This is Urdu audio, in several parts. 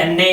NA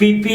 PP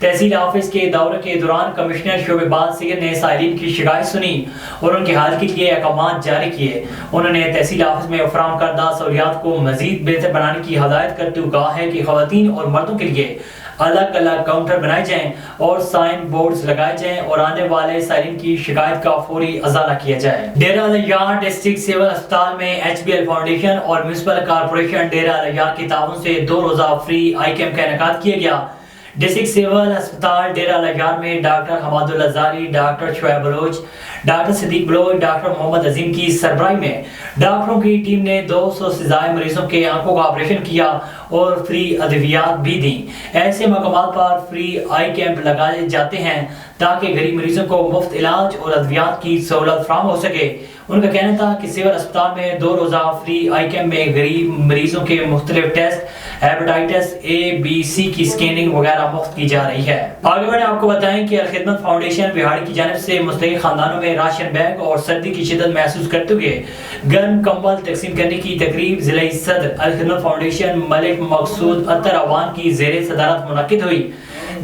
تحصیل آفس کے دورے کے دوران کمشنر شعبہ بال سید نے سائلین کی شکایت سنی اور ان کی حل کے لیے اقدامات جاری کیے. انہوں نے تحصیل آفس میں فراہم کردہ سہولیات کو مزید بہتر بنانے کی ہدایت کرتے ہوئے کہا ہے کہ خواتین اور مردوں کے لیے الگ الگ کاؤنٹر بنائے جائیں اور سائن بورڈز لگائے جائیں اور آنے والے سائلین کی شکایت کا فوری ازالہ کیا جائے. ڈیرہ الیار ڈسٹرکٹ سول اسپتال میں HBL فاؤنڈیشن اور میونسپل کارپوریشن ڈیرہ الیار کے تعاون سے 2 روزہ فری آئی کیمپ کا انعقاد کیا گیا. ڈسٹرکٹ سول اسپتال ڈیرہ الیار میں ڈاکٹر حماد اللہ زاری، ڈاکٹر شعیب بلوچ، ڈاکٹر صدیق بلوچ، ڈاکٹر محمد عظیم کی سربراہی میں ڈاکٹروں کی ٹیم نے 200 سے زائد مریضوں کے آنکھوں کا آپریشن کیا اور فری ادویات بھی دیں. ایسے مقامات پر فری آئی کیمپ لگائے جاتے ہیں تاکہ غریب مریضوں کو مفت علاج اور ادویات کی سہولت فراہم ہو سکے. ان کا کہنا تھا کہ سول اسپتال میں 2 روزہ فری آئی کیمپ میں غریب مریضوں کے مختلف test, hepatitis A B C کی سکیننگ وغیرہ مفت کی جا رہی ہے. آگے بڑھیں آپ کو بتائیں کہ الخدمت فاؤنڈیشن بہاڑی کی جانب سے مستحق خاندانوں میں راشن بیگ اور سردی کی شدت محسوس کرتے ہوئے گرم کمبل تقسیم کرنے کی تقریب ضلعی صدر الخدمت فاؤنڈیشن ملک مقصود عطر عوان کی زیر صدارت منعقد ہوئی،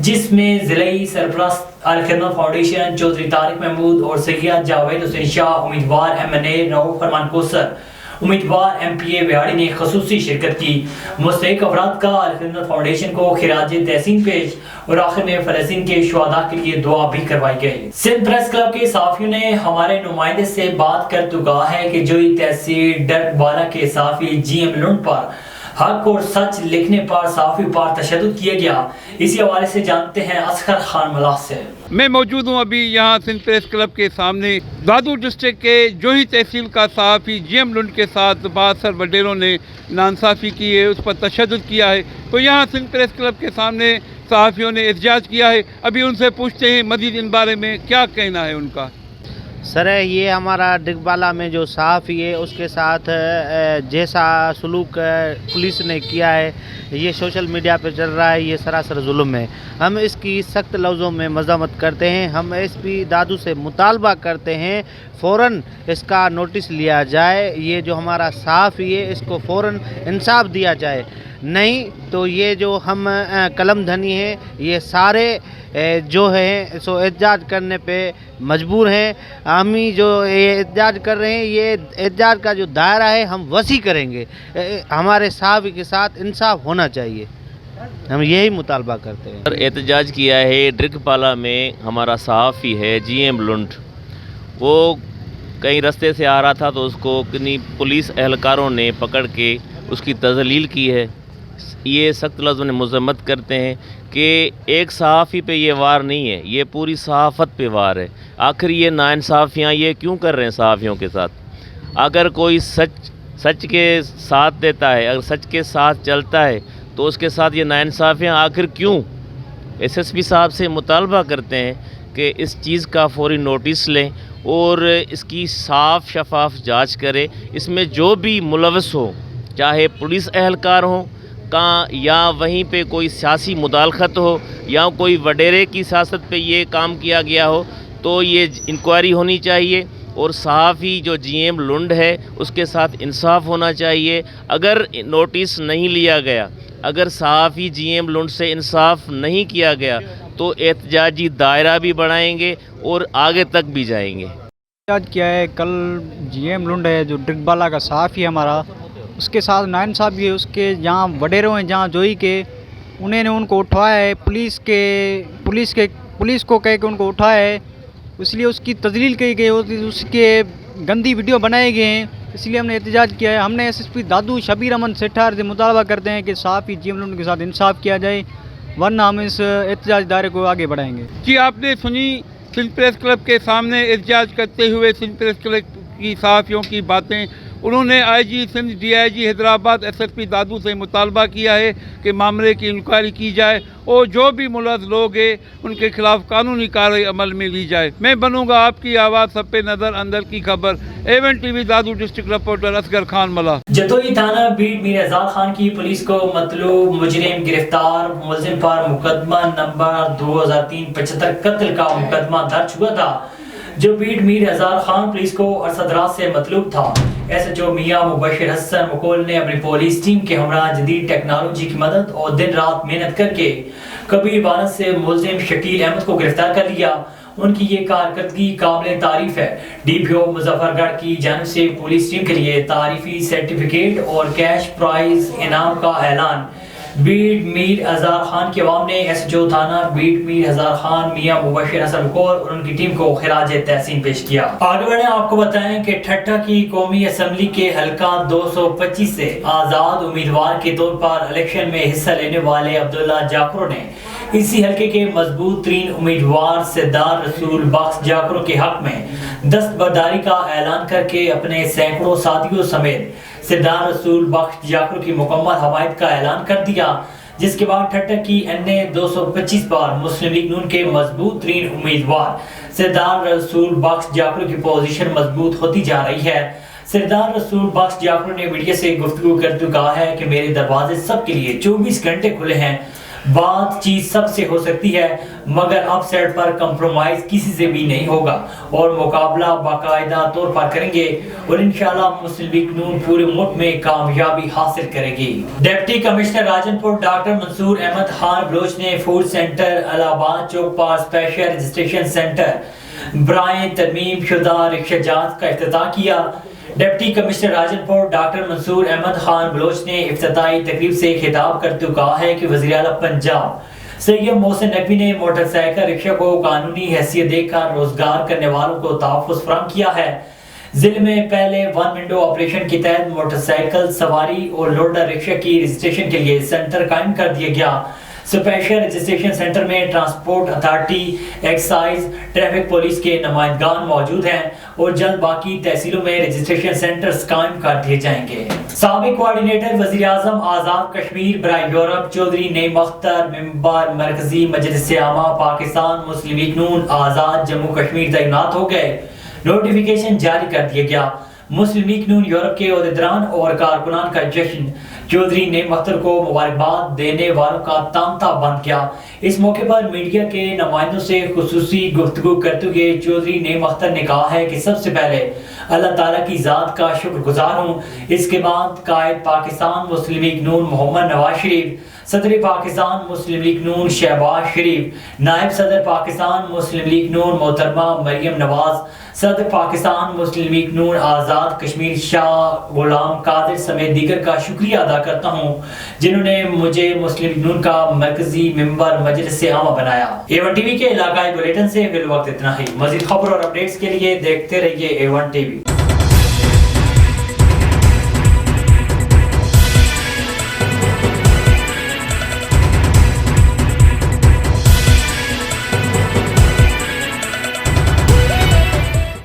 جس میں ضلعی سرپرست الخدمت فاؤنڈیشن چودھری طارق محمود اور سید جاوید حسین شاہ، امیدوار MNA رؤوف فرمان کوثر، امیدوار MPA بہاڑی نے خصوصی شرکت کی. مستحق افراد کا الخدمت فاؤنڈیشن کو خراج تحسین پیش اور آخر میں فلسطین کے شہداء کے لیے دعا بھی کروائی گئی. سندھ پریس کلب کے صحافیوں نے ہمارے نمائندے سے بات کرتے کہا ہے کہ جوئی تحصیل ڈربالا کے صحافی GM لنڈ پر حق اور سچ لکھنے پر صحافی پر تشدد کیا گیا. اسی حوالے سے جانتے ہیں اصغر خان ملاح سے. میں موجود ہوں ابھی یہاں سندھ پریس کلب کے سامنے. دادو ڈسٹرکٹ کے جوہی تحصیل کا صحافی GM لنڈ کے ساتھ بااثر وڈیروں نے ناانصافی کی ہے، اس پر تشدد کیا ہے. تو یہاں سندھ پریس کلب کے سامنے صحافیوں نے احتجاج کیا ہے. ابھی ان سے پوچھتے ہیں مزید ان بارے میں کیا کہنا ہے ان کا. سر یہ ہمارا ڈگبالا میں جو صحافی ہے اس کے ساتھ جیسا سلوک پولیس نے کیا ہے، یہ سوشل میڈیا پہ چل رہا ہے، یہ سراسر ظلم ہے. ہم اس کی سخت لفظوں میں مذمت کرتے ہیں. ہم SP دادو سے مطالبہ کرتے ہیں فوراً اس کا نوٹس لیا جائے. یہ جو ہمارا صحافی ہے اس کو فوراً انصاف دیا جائے، نہیں تو یہ جو ہم قلم دھنی ہیں یہ سارے جو ہیں سو احتجاج کرنے پہ مجبور ہیں. ہم ہی جو یہ احتجاج کر رہے ہیں، یہ احتجاج کا جو دائرہ ہے ہم وسیع کریں گے. ہمارے صحافی کے ساتھ انصاف ہونا چاہیے، ہم یہی مطالبہ کرتے ہیں. احتجاج کیا ہے ڈرگپالا میں. ہمارا صحافی ہے GM لنڈ، وہ کہیں رستے سے آ رہا تھا تو اس کو کنی پولیس اہلکاروں نے پکڑ کے اس کی تذلیل کی ہے. یہ سخت لفظوں میں مذمت کرتے ہیں کہ ایک صحافی پہ یہ وار نہیں ہے، یہ پوری صحافت پہ وار ہے. آخر یہ ناانصافیاں یہ کیوں کر رہے ہیں صحافیوں کے ساتھ؟ اگر کوئی سچ کے ساتھ دیتا ہے، اگر سچ کے ساتھ چلتا ہے تو اس کے ساتھ یہ ناانصافیاں آخر کیوں؟ SSP صاحب سے مطالبہ کرتے ہیں کہ اس چیز کا فوری نوٹس لیں اور اس کی صاف شفاف جانچ کرے. اس میں جو بھی ملوث ہو، چاہے پولیس اہلکار ہوں یا وہیں پہ کوئی سیاسی مداخلت ہو یا کوئی وڈیرے کی سیاست پہ یہ کام کیا گیا ہو، تو یہ انکوائری ہونی چاہیے. اور صحافی جو GM لنڈ ہے اس کے ساتھ انصاف ہونا چاہیے. اگر نوٹس نہیں لیا گیا، اگر صحافی GM لنڈ سے انصاف نہیں کیا گیا تو احتجاجی دائرہ بھی بڑھائیں گے اور آگے تک بھی جائیں گے. احتجاج کیا ہے کل GM لنڈ ہے جو ڈگبالا کا صحافی ہے ہمارا، اس کے ساتھ ناانصافی ہے. اس کے جہاں وڈیروں ہیں جہاں جوئی کے، انہیں نے ان کو اٹھوایا ہے، پولیس کو کہہ کے ان کو اٹھایا ہے. اس لیے اس کی تذلیل کی گئی، اس کے گندی ویڈیو بنائے گئے ہیں. اس لیے ہم نے احتجاج کیا ہے. ہم نے SSP دادو شبیر امن سٹھار سے مطالبہ کرتے ہیں کہ صحافی GM لنڈ کے ساتھ انصاف کیا جائے، ورنہ ہم اس احتجاج دائرے کو آگے بڑھائیں گے. جی آپ نے سنی سندھ پریس کلب کے سامنے احتجاج کرتے ہوئے سندھ پریس کلب کی صحافیوں کی باتیں. انہوں نے IG Sindh DIG Hyderabad SSP دادو سے مطالبہ کیا ہے کہ معاملے کی انکوائری کی جائے اور جو بھی ملوث لوگ ہیں ان کے خلاف قانونی کارروائی عمل میں لی جائے. میں بنوں گا آپ کی آواز، سب پہ نظر، اندر کی خبر. A1 TV دادو ڈسٹرکٹ رپورٹر اصغر خان ملاح. جتوئی تھانہ بیٹ میر اعزاز خان کی پولیس کو مطلوب مجرم گرفتار. ملزم پر مقدمہ نمبر 2003-75 قتل کا مقدمہ درج ہوا تھا جو بیٹ میر اعزاز خان پولیس کو ارصد سے مطلوب تھا. SHO میاں مبشر حسن مقول نے اپنی پولیس ٹیم کے ہمراہ جدید ٹیکنالوجی کی مدد اور دن رات محنت کر کے کبیر وانت سے ملزم شکیل احمد کو گرفتار کر لیا. ان کی یہ کارکردگی قابل تعریف ہے. ڈی پی او مظفر گڑھ کی جانب سے پولیس ٹیم کے لیے تعریفی سرٹیفکیٹ اور کیش پرائز انعام کا اعلان. بیڑ میر ہزار خان کے عوام نے ایس ایچ او تھانہ بیڑ میر ہزار خان میاں مبشر حسن کور اور ان کی ٹیم کو خراج تحسین پیش کیا. آگے بڑھیں آپ کو بتائیں کہ ٹھٹہ کی قومی اسمبلی کے حلقہ 225 سے آزاد امیدوار کے طور پر الیکشن میں حصہ لینے والے عبداللہ جعفر نے اسی حلقے کے مضبوط ترین امیدوار سردار رسول بخش جعفر کے حق میں دستبرداری کا اعلان کر کے اپنے سینکڑوں ساتھیوں سمیت سردار رسول بخش جعفر کی مکمل حمایت کا اعلان کر دیا، جس کے بعد ٹھٹہ کی NA 225 پر مسلم لیگ نون کے مضبوط ترین امیدوار سردار رسول بخش جعفر کی پوزیشن مضبوط ہوتی جا رہی ہے. سردار رسول بخش جعفر نے میڈیا سے گفتگو کرتے کہا ہے کہ میرے دروازے سب کے لیے 24 گھنٹے کھلے ہیں. بات چیز سب سے ہو سکتی ہے مگر اپ سیٹ پر کمپرومائز کسی سے بھی نہیں ہوگا اور مقابلہ باقاعدہ طور پر کریں گے اور انشاءاللہ مسلم لیگ نون پورے ملک میں کامیابی حاصل کرے گی. ڈپٹی کمشنر راجن پور ڈاکٹر منصور احمد خان بلوچ نے فوڈ سینٹر الہ آباد چوک پر اسپیشل رجسٹریشن سینٹر برائے ترمیم شدہ رکشہ جات کا افتتاح کیا. ڈپٹی کمشنر راجن پور ڈاکٹر منصور احمد خان بلوچ نے افتتاحی تقریب سے خطاب کرتے کہا ہے کہ وزیر اعلیٰ پنجاب سید محسن نقوی نے موٹر سائیکل رکشہ کو قانونی حیثیت دے کر روزگار کرنے والوں کو تحفظ فراہم کیا ہے. ضلع میں پہلے ون ونڈو آپریشن کے تحت موٹر سائیکل سواری اور لوڈر رکشہ کی رجسٹریشن کے لیے سینٹر قائم کر دیا گیا. اسپیشل رجسٹریشن سینٹر میں transport authority, excise, traffic police کے نمائندگان موجود ہیں اور جلد باقی تحصیلوں میں رجسٹریشن سینٹرز قائم کر دیے جائیں گے. سابق کوارڈینیٹر وزیر اعظم آزاد کشمیر برائے یورپ چودھری نعیم اختر ممبر مرکزی مجلس عامہ پاکستان مسلم لیگ نون آزاد جموں کشمیر تعینات ہو گئے. نوٹیفیکیشن جاری کر دیا گیا. مسلم لیگ نون یورپ کے عہدیداران اور کارکنان کا جشن. چودھری نعیم اختر کو مبارکباد دینے والوں کا تانتا بن گیا. اس موقع پر میڈیا کے نمائندوں سے خصوصی گفتگو کرتے ہوئے چودھری نعیم اختر نے کہا ہے کہ سب سے پہلے اللہ تعالیٰ کی ذات کا شکر گزار ہوں. اس کے بعد قائد پاکستان مسلم لیگ نون محمد نواز شریف، صدر پاکستان مسلم لیگ نون شہباز شریف، نائب صدر پاکستان مسلم لیگ نون محترمہ مریم نواز، صدر پاکستان مسلم لیگ نون آزاد کشمیر شاہ غلام قادر سمیت دیگر کا شکریہ ادا کرتا ہوں جنہوں نے مجھے مسلم لیگ نون کا مرکزی ممبر مجلس عامہ بنایا. A1 ٹی وی کے علاقائی بلیٹن سے فی الوقت اتنا ہی. مزید خبر اور اپڈیٹس کے لیے دیکھتے رہیے A1 ٹی وی.